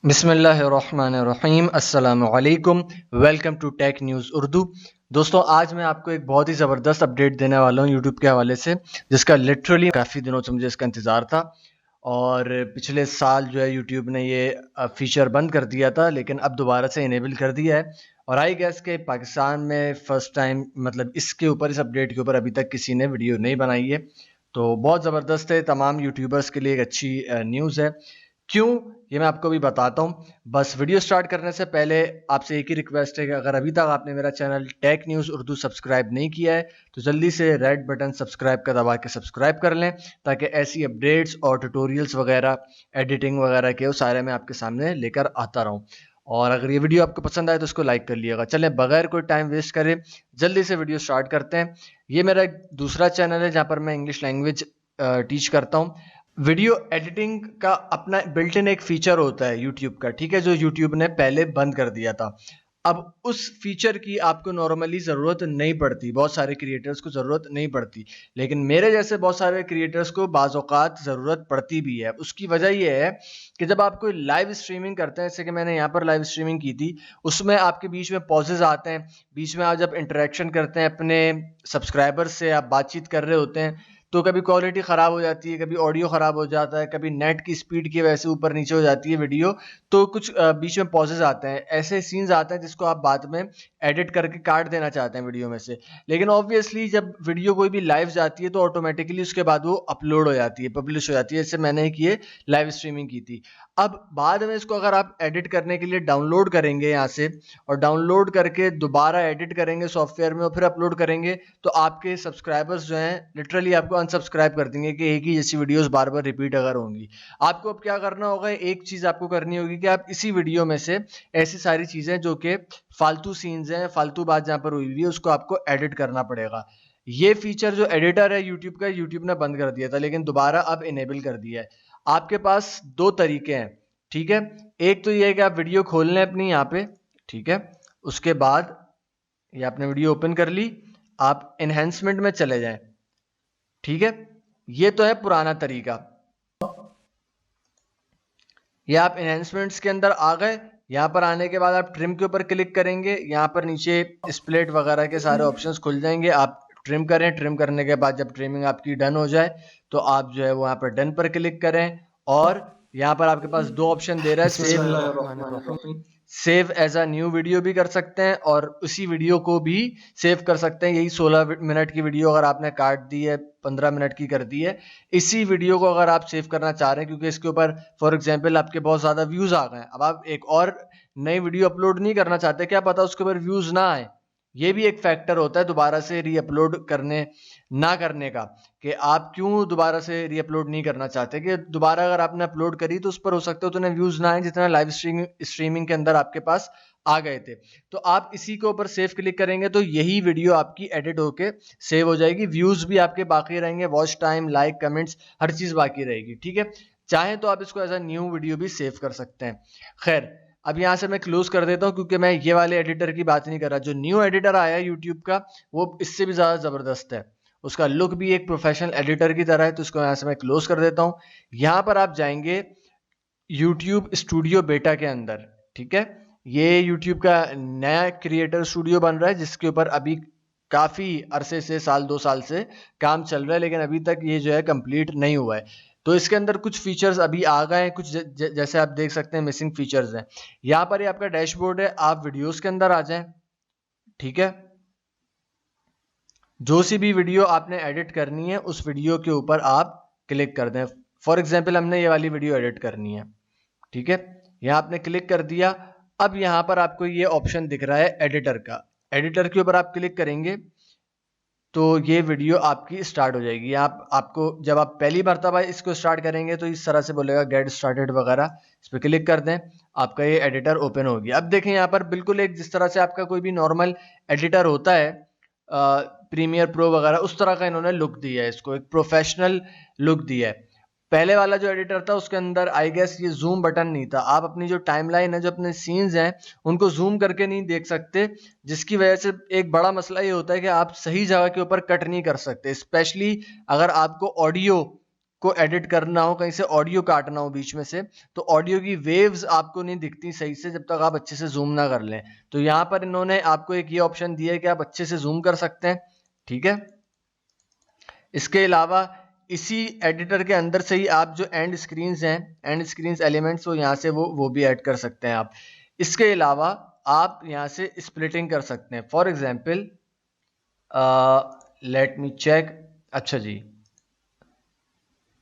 बिस्मिल्लाहिर्रहमानिर्रहीम अस्सलामु अलैकुम। Welcome to tech news Urdu. दोस्तों, आज मैं आपको एक बहुत ही ज़बरदस्त अपडेट देने वाला हूँ यूट्यूब के हवाले से, जिसका लिटरली काफ़ी दिनों से मुझे इसका इंतज़ार था। और पिछले साल जो है यूट्यूब ने ये फ़ीचर बंद कर दिया था, लेकिन अब दोबारा से इनेबल कर दिया है। और आई गेस के पाकिस्तान में फ़र्स्ट टाइम, मतलब इसके ऊपर, इस अपडेट के ऊपर अभी तक किसी ने वीडियो नहीं बनाई है। तो बहुत ज़बरदस्त है, तमाम यूट्यूबर्स के लिए एक अच्छी न्यूज़ है। क्यों, ये मैं आपको भी बताता हूँ। बस वीडियो स्टार्ट करने से पहले आपसे एक ही रिक्वेस्ट है कि अगर अभी तक आपने मेरा channel take news Urdu subscribe नहीं किया है तो जल्दी से रेड बटन सब्सक्राइब का दबा के सब्सक्राइब कर लें, ताकि ऐसी अपडेट्स और ट्यूटोरियल्स वगैरह, एडिटिंग वगैरह के वो सारे मैं आपके सामने लेकर आता रहूँ। और अगर ये वीडियो आपको पसंद आए तो इसको लाइक कर लिएगा। चलें, बगैर कोई टाइम वेस्ट करे जल्दी से वीडियो स्टार्ट करते हैं। ये मेरा एक दूसरा चैनल है जहाँ पर मैं इंग्लिश लैंग्वेज टीच करता हूँ। वीडियो एडिटिंग का अपना बिल्ट इन एक फीचर होता है यूट्यूब का, ठीक है, जो यूट्यूब ने पहले बंद कर दिया था। अब उस फीचर की आपको नॉर्मली ज़रूरत नहीं पड़ती, बहुत सारे क्रिएटर्स को ज़रूरत नहीं पड़ती, लेकिन मेरे जैसे बहुत सारे क्रिएटर्स को बाज़ औक़ात ज़रूरत पड़ती भी है। उसकी वजह यह है कि जब आप कोई लाइव स्ट्रीमिंग करते हैं, जैसे कि मैंने यहाँ पर लाइव स्ट्रीमिंग की थी, उसमें आपके बीच में पॉजेज आते हैं, बीच में आप जब इंटरेक्शन करते हैं अपने सब्सक्राइबर से, आप बातचीत कर रहे होते हैं, तो कभी क्वालिटी ख़राब हो जाती है, कभी ऑडियो ख़राब हो जाता है, कभी नेट की स्पीड की वजह से ऊपर नीचे हो जाती है वीडियो। तो कुछ बीच में पॉजेज़ आते हैं, ऐसे सीन्स आते हैं जिसको आप बाद में एडिट करके काट देना चाहते हैं वीडियो में से। लेकिन ऑब्वियसली जब वीडियो कोई भी लाइव जाती है तो ऑटोमेटिकली उसके बाद वो अपलोड हो जाती है, पब्लिश हो जाती है। जैसे मैंने एक ये लाइव स्ट्रीमिंग की थी। अब बाद में इसको अगर आप एडिट करने के लिए डाउनलोड करेंगे यहाँ से, और डाउनलोड करके दोबारा एडिट करेंगे सॉफ्टवेयर में और फिर अपलोड करेंगे, तो आपके सब्सक्राइबर्स जो हैं लिटरली आपको अनसब्सक्राइब कर देंगे कि एक ही जैसी वीडियोस बार बार रिपीट अगर होंगी। आपको अब क्या करना होगा, एक चीज़ आपको करनी होगी कि आप इसी वीडियो में से ऐसी सारी चीज़ें जो कि फालतू सीन्स हैं, फालतू बात जहाँ पर हुई हुई है, उसको आपको एडिट करना पड़ेगा। ये फीचर जो एडिटर है यूट्यूब का, यूट्यूब ने बंद कर दिया था, लेकिन दोबारा अब इनेबल कर दिया है। आपके पास दो तरीके हैं, ठीक है। एक तो ये है कि आप वीडियो खोल लें अपनी यहाँ पे, ठीक है। उसके बाद ये आपने वीडियो ओपन कर ली, आप एनहेंसमेंट में चले जाएं, ठीक है। ये तो है पुराना तरीका। ये आप एनहेंसमेंट्स के अंदर आ गए। यहाँ पर आने के बाद आप ट्रिम के ऊपर क्लिक करेंगे, यहाँ पर नीचे स्प्लिट वगैरह के सारे ऑप्शंस खुल जाएंगे। आप ट्रिम करें, ट्रिम करने के बाद जब ट्रिमिंग आपकी डन हो जाए तो आप जो है वो यहाँ पर डन पर क्लिक करें। और यहाँ पर आपके पास दो ऑप्शन दे रहा है, बिस्मिल्लाहिर्रहमानिर्रहीम। Save as a new video भी कर सकते हैं और उसी वीडियो को भी सेव कर सकते हैं। यही 16 मिनट की वीडियो अगर आपने काट दी है, 15 मिनट की कर दी है, इसी वीडियो को अगर आप सेव करना चाह रहे हैं, क्योंकि इसके ऊपर फॉर एग्जांपल आपके बहुत ज़्यादा व्यूज़ आ गए हैं, अब आप एक और नई वीडियो अपलोड नहीं करना चाहते, क्या पता उसके ऊपर व्यूज़ ना आए। ये भी एक फैक्टर होता है दोबारा से रीअपलोड करने ना करने का, कि आप क्यों दोबारा से रीअपलोड नहीं करना चाहते, कि दोबारा अगर आपने अपलोड करी तो उस पर हो सकता है उतने व्यूज़ ना आए जितना लाइव स्ट्रीमिंग के अंदर आपके पास आ गए थे। तो आप इसी के ऊपर सेव क्लिक करेंगे तो यही वीडियो आपकी एडिट होके सेव हो जाएगी। व्यूज़ भी आपके बाकी रहेंगे, वॉच टाइम, लाइक, कमेंट्स, हर चीज़ बाकी रहेगी, ठीक है। चाहें तो आप इसको एज अ न्यू वीडियो भी सेव कर सकते हैं। खैर, अब यहाँ से मैं क्लोज कर देता हूँ, क्योंकि मैं ये वाले एडिटर की बात नहीं कर रहा। जो न्यू एडिटर आया है यूट्यूब का, वो इससे भी ज़्यादा ज़बरदस्त है। उसका लुक भी एक प्रोफेशनल एडिटर की तरह है। तो इसको यहाँ से मैं क्लोज कर देता हूँ। यहाँ पर आप जाएंगे यूट्यूब स्टूडियो बेटा के अंदर, ठीक है। ये यूट्यूब का नया क्रिएटर स्टूडियो बन रहा है, जिसके ऊपर अभी काफ़ी अरसे से, साल 2 साल से काम चल रहा है, लेकिन अभी तक ये जो है कंप्लीट नहीं हुआ है। तो इसके अंदर कुछ फीचर्स अभी आ गए हैं, कुछ जैसे आप देख सकते हैं मिसिंग फीचर्स हैं। यहाँ पर ये आपका डैशबोर्ड है, आप वीडियोस के अंदर आ जाएं, ठीक है। जो सी भी वीडियो आपने एडिट करनी है उस वीडियो के ऊपर आप क्लिक कर दें। फॉर एग्जांपल हमने ये वाली वीडियो एडिट करनी है, ठीक है। यहाँ आपने क्लिक कर दिया। अब यहाँ पर आपको ये ऑप्शन दिख रहा है एडिटर का, एडिटर के ऊपर आप क्लिक करेंगे तो ये वीडियो आपकी स्टार्ट हो जाएगी। आपको जब आप पहली मरतबा इसको स्टार्ट करेंगे तो इस तरह से बोलेगा गेट स्टार्टेड वगैरह, इस पर क्लिक कर दें, आपका ये एडिटर ओपन होगी। अब देखें यहाँ पर बिल्कुल एक जिस तरह से आपका कोई भी नॉर्मल एडिटर होता है, प्रीमियर प्रो वगैरह, उस तरह का इन्होंने लुक दिया है, इसको एक प्रोफेशनल लुक दिया है। पहले वाला जो एडिटर था उसके अंदर आई गेस ये जूम बटन नहीं था। आप अपनी जो टाइमलाइन है, जो अपने सीन्स हैं, उनको जूम करके नहीं देख सकते, जिसकी वजह से एक बड़ा मसला ये होता है कि आप सही जगह के ऊपर कट नहीं कर सकते, स्पेशली अगर आपको ऑडियो आपको एडिट करना हो, कहीं से ऑडियो काटना हो बीच में से, तो ऑडियो की वेव्स आपको नहीं दिखती सही से जब तक आप अच्छे से जूम ना कर लें। तो यहाँ पर इन्होंने आपको एक ये ऑप्शन दिया है कि आप अच्छे से जूम कर सकते हैं, ठीक है। इसके अलावा इसी एडिटर के अंदर से ही आप जो एंड स्क्रीन्स हैं, एंड स्क्रीन्स एलिमेंट्स, वो यहाँ से वो भी ऐड कर सकते हैं आप। इसके अलावा आप यहाँ से स्प्लिटिंग कर सकते हैं। For example let me check, अच्छा जी,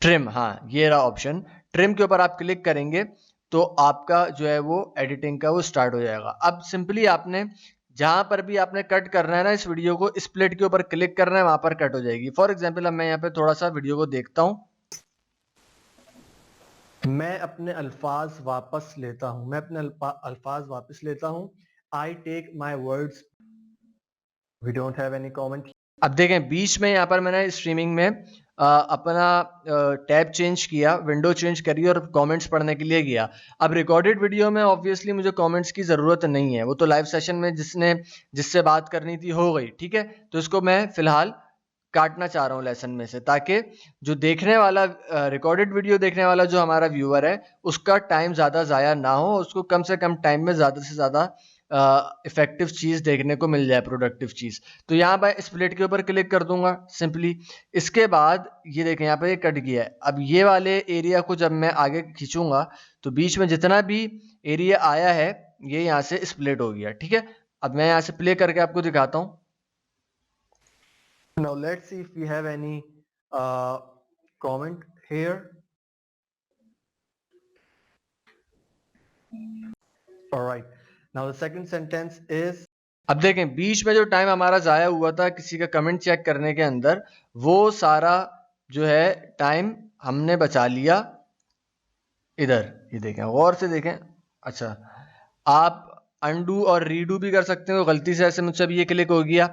ट्रिम, हाँ ये रहा ऑप्शन। ट्रिम के ऊपर आप क्लिक करेंगे तो आपका जो है वो एडिटिंग का वो स्टार्ट हो जाएगा। अब सिंपली आपने जहां पर भी आपने कट करना है ना इस वीडियो को, स्प्लिट के ऊपर क्लिक करना है, वहां पर कट हो जाएगी। फॉर एग्जांपल अब मैं यहाँ पे थोड़ा सा वीडियो को देखता हूँ। मैं अपने अल्फाज वापस लेता हूँ, मैं अपने अल्फाज वापस लेता हूँ। I take my words, we don't have any comment. अब देखें बीच में यहाँ पर मैंने स्ट्रीमिंग में अपना टैब चेंज किया, विंडो चेंज करी और कमेंट्स पढ़ने के लिए गया। अब रिकॉर्डेड वीडियो में ऑब्वियसली मुझे कमेंट्स की ज़रूरत नहीं है, वो तो लाइव सेशन में जिससे बात करनी थी हो गई, ठीक है। तो इसको मैं फिलहाल काटना चाह रहा हूँ लेसन में से, ताकि जो देखने वाला रिकॉर्डेड वीडियो देखने वाला जो हमारा व्यूअर है उसका टाइम ज़्यादा ज़ाया ना हो, उसको कम से कम टाइम में ज़्यादा से ज़्यादा इफेक्टिव चीज़ देखने को मिल जाए, प्रोडक्टिव चीज़। तो यहाँ मैं स्प्लिट के ऊपर क्लिक कर दूंगा सिंपली। इसके बाद ये देखें यहाँ पे ये कट गया है। अब ये वाले एरिया को जब मैं आगे खींचूंगा तो बीच में जितना भी एरिया आया है ये यहाँ से स्प्लिट हो गया, ठीक है। अब मैं यहाँ से प्ले करके आपको दिखाता हूँ। Now let's see if we have any comment here. All right. Now the second sentence is, अब देखें बीच में जो टाइम हमारा ज़ाया हुआ था किसी का कमेंट चेक करने के अंदर, वो सारा जो है टाइम हमने बचा लिया। इधर ये देखें, गौर से देखें। अच्छा, आप अनडू और रीडू भी कर सकते हो। गलती से ऐसे मुझसे भी ये क्लिक हो गया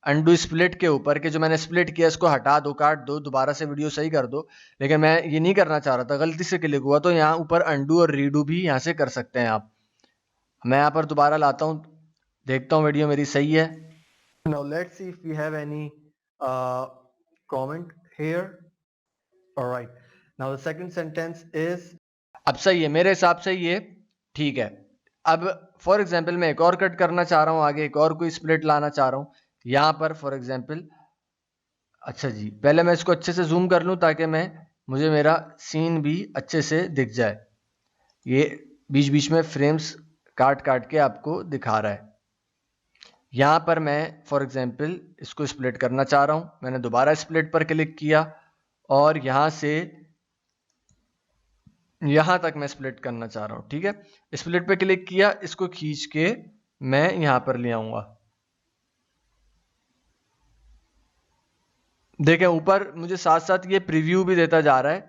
अनडू स्प्लिट के ऊपर कि जो मैंने स्प्लिट किया इसको हटा दो, काट दो, दोबारा से वीडियो सही कर दो, लेकिन मैं ये नहीं करना चाह रहा था, गलती से क्लिक हुआ। तो यहाँ ऊपर अनडू और रीडू भी यहाँ से कर सकते हैं आप। मैं यहाँ पर दोबारा लाता हूँ, देखता हूँ वीडियो मेरी सही है। now let's see if we have any comment here. All right. Now the second sentence is, अब सही है मेरे हिसाब से, ये ठीक है। अब फॉर एग्जांपल मैं एक और कट करना चाह रहा हूँ, आगे एक और कोई स्प्लिट लाना चाह रहा हूँ यहाँ पर फॉर एग्जांपल। अच्छा जी, पहले मैं इसको अच्छे से जूम कर लूँ ताकि मुझे मेरा सीन भी अच्छे से दिख जाए। ये बीच बीच में फ्रेम्स काट काट के आपको दिखा रहा है। यहाँ पर मैं फॉर एग्जांपल इसको स्प्लिट करना चाह रहा हूँ, मैंने दोबारा स्प्लिट पर क्लिक किया और यहाँ से यहाँ तक मैं स्प्लिट करना चाह रहा हूँ, ठीक है। स्प्लिट पे क्लिक किया, इसको खींच के मैं यहाँ पर ले आऊंगा। देखें ऊपर मुझे साथ साथ ये प्रीव्यू भी देता जा रहा है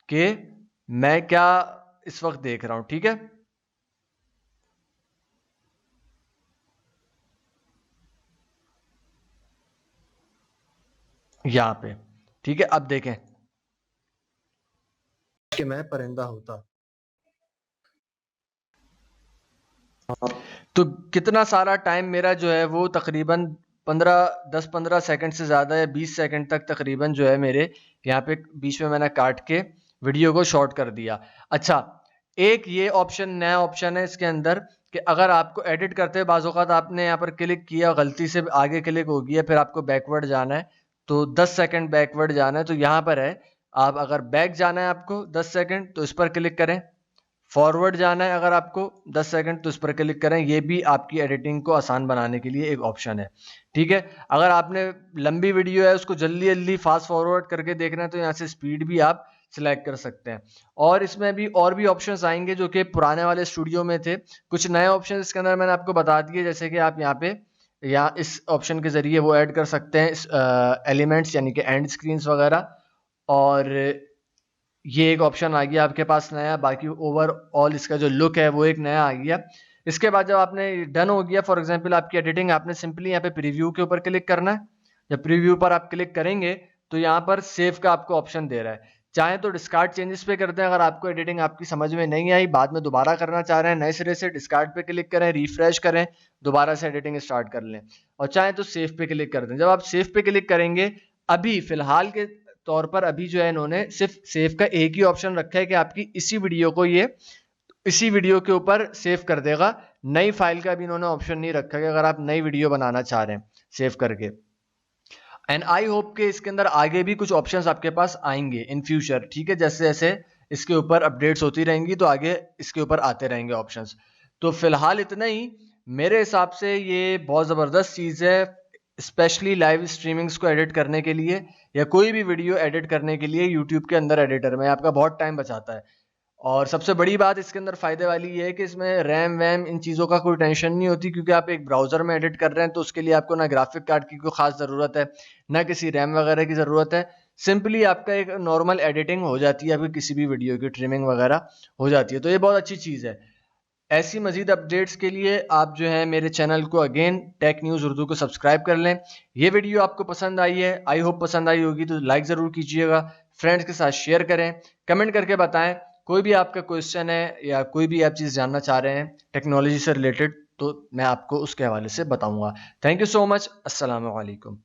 कि मैं क्या इस वक्त देख रहा हूं, ठीक है। यहां पे ठीक है। अब देखें कि मैं परिंदा होता। तो कितना सारा टाइम मेरा जो है वो तकरीबन 10-15 सेकंड से ज़्यादा या 20 सेकंड तक तकरीबन जो है मेरे यहाँ पे बीच में मैंने काट के वीडियो को शॉर्ट कर दिया। अच्छा, एक ये ऑप्शन नया ऑप्शन है इसके अंदर कि अगर आपको एडिट करते हैं बाज़ औक़ात आपने यहाँ पर क्लिक किया, गलती से आगे क्लिक हो गया, फिर आपको बैकवर्ड जाना है तो 10 सेकंड बैकवर्ड जाना है, तो यहाँ पर है आप अगर बैक जाना है आपको 10 सेकंड तो इस पर क्लिक करें, फॉरवर्ड जाना है अगर आपको 10 सेकंड तो इस पर क्लिक करें। ये भी आपकी एडिटिंग को आसान बनाने के लिए एक ऑप्शन है, ठीक है। अगर आपने लंबी वीडियो है उसको जल्दी जल्दी फास्ट फॉरवर्ड करके देखना है तो यहाँ से स्पीड भी आप सिलेक्ट कर सकते हैं। और इसमें भी और भी ऑप्शंस आएंगे जो कि पुराने वाले स्टूडियो में थे। कुछ नए ऑप्शन इसके अंदर मैंने आपको बता दिए, जैसे कि आप यहाँ पे इस ऑप्शन के जरिए वो ऐड कर सकते हैं एलिमेंट्स यानी कि एंड स्क्रीन्स वगैरह। और ये एक ऑप्शन आ गया आपके पास नया। बाकी ओवरऑल इसका जो लुक है वो एक नया आ गया। इसके बाद जब आपने डन हो गया, फॉर एग्जांपल आपकी एडिटिंग, आपने सिंपली यहाँ पे प्रीव्यू के ऊपर क्लिक करना है। जब प्रीव्यू पर आप क्लिक करेंगे तो यहाँ पर सेव का आपको ऑप्शन दे रहा है। चाहे तो डिस्कार्ड चेंजेस पे करते हैं, अगर आपको एडिटिंग आपकी समझ में नहीं आई, बाद में दोबारा करना चाह रहे हैं नए सिरे से, डिस्कार्ड पे क्लिक करें, रिफ्रेश करें, दोबारा से एडिटिंग स्टार्ट कर लें। और चाहे तो सेव पे क्लिक कर दें। जब आप सेव पे क्लिक करेंगे, अभी फिलहाल के तौर पर अभी जो है इन्होंने सिर्फ सेव का एक ही ऑप्शन रखा है कि आपकी इसी वीडियो को ये इसी वीडियो के ऊपर सेव कर देगा। नई फाइल का भी इन्होंने ऑप्शन नहीं रखा कि अगर आप नई वीडियो बनाना चाह रहे हैं सेव करके। एंड आई होप कि इसके अंदर आगे भी कुछ ऑप्शंस आपके पास आएंगे इन फ्यूचर, ठीक है। जैसे जैसे इसके ऊपर अपडेट्स होती रहेंगी तो आगे इसके ऊपर आते रहेंगे ऑप्शंस। तो फिलहाल इतना ही। मेरे हिसाब से ये बहुत ज़बरदस्त चीज़ है, स्पेशली लाइव स्ट्रीमिंग्स को एडिट करने के लिए या कोई भी वीडियो एडिट करने के लिए यूट्यूब के अंदर एडिटर में आपका बहुत टाइम बचाता है। और सबसे बड़ी बात इसके अंदर फ़ायदे वाली ये है कि इसमें रैम वैम इन चीज़ों का कोई टेंशन नहीं होती, क्योंकि आप एक ब्राउज़र में एडिट कर रहे हैं तो उसके लिए आपको ना ग्राफिक कार्ड की कोई ख़ास ज़रूरत है, ना किसी रैम वगैरह की ज़रूरत है। सिंपली आपका एक नॉर्मल एडिटिंग हो जाती है, आपकी किसी भी वीडियो की ट्रिमिंग वगैरह हो जाती है। तो ये बहुत अच्छी चीज़ है। ऐसी मज़ीद अपडेट्स के लिए आप जो है मेरे चैनल को अगेन टेक न्यूज़ उर्दू को सब्सक्राइब कर लें। ये वीडियो आपको पसंद आई है, आई होप पसंद आई होगी, तो लाइक ज़रूर कीजिएगा, फ्रेंड्स के साथ शेयर करें, कमेंट करके बताएं कोई भी आपका क्वेश्चन है या कोई भी आप चीज़ जानना चाह रहे हैं टेक्नोलॉजी से रिलेटेड, तो मैं आपको उसके हवाले से बताऊंगा। Thank you so much. अस्सलाम वालेकुम।